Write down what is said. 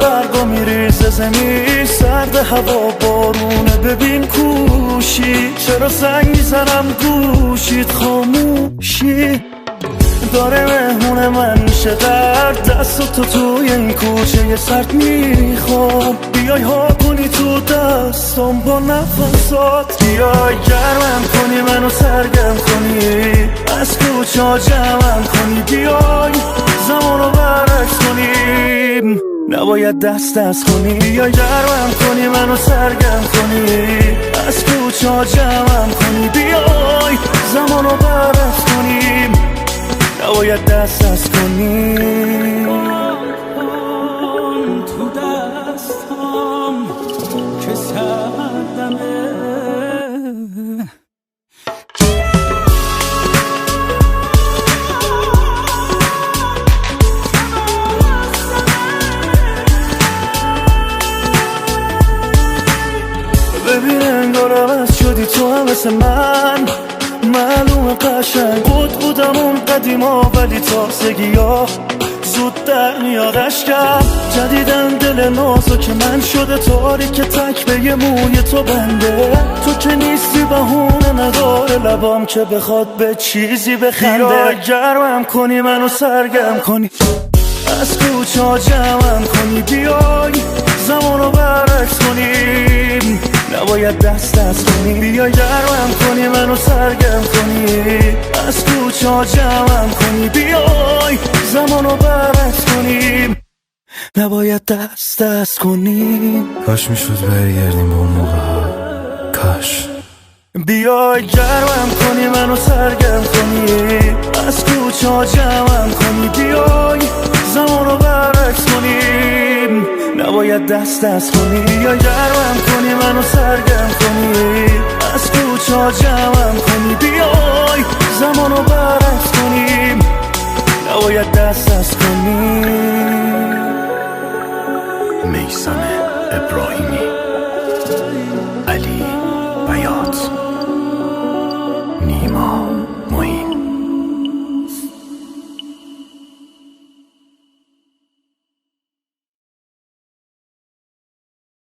برگا میریزه زمین، سرد هوا بارونه ببین کوشی، چرا زنگ میزنم گوشید خاموشی داره مهمون من میشه در دست تو توی این کوچه سرد میخوام بیای ها کنی تو دستم با نفسات، بیای گرمم کنی منو سرگرم کنی، از کوچه ها جمعم کنی، بیای زمانو برعکس کنیم، نباید دست کنی، بیای گرمم کنی منو سرگرم کنی، از کوچه ها جمعم کنی، بیای زمانو برعکس کنیم، نباید دست کنی. تو دستم که سردمه ببین انگار عوض شدی تو هم مثل من، معلوم قشنگ بودم اون قدیما، ولی تازگی ها زود در میاد اشکم، جدیدن دل نازو که من شده تاریک تک به یه موی تو بنده، تو که نیستی بهونه نداره لبام که بخواد به چیزی بخنده، بیای گرمم کنی منو سرگرم کنی، از کوچه ها جمعم کنی، بیای زمانو برعکس کنیم، نباید دست کنی، بیای گرمم کنی منو سرگرم کنی، از کوچه ها جمعم کنی، بیای زمانو برعکس کنیم، نباید دست کنی. کاش میشد برگردیم با اون موقع، کاش بیای گرمم کنی منو سرگرم کنی، از کوچه ها جمعم کنی، بیای زمانو برعکس کنیم، نباید دست کنی، بیای گرمم کنی منو سرگرم کنی، از کوچه ها جمعم کنی، بیای زمانو برعکس کنیم، نباید دست کنی.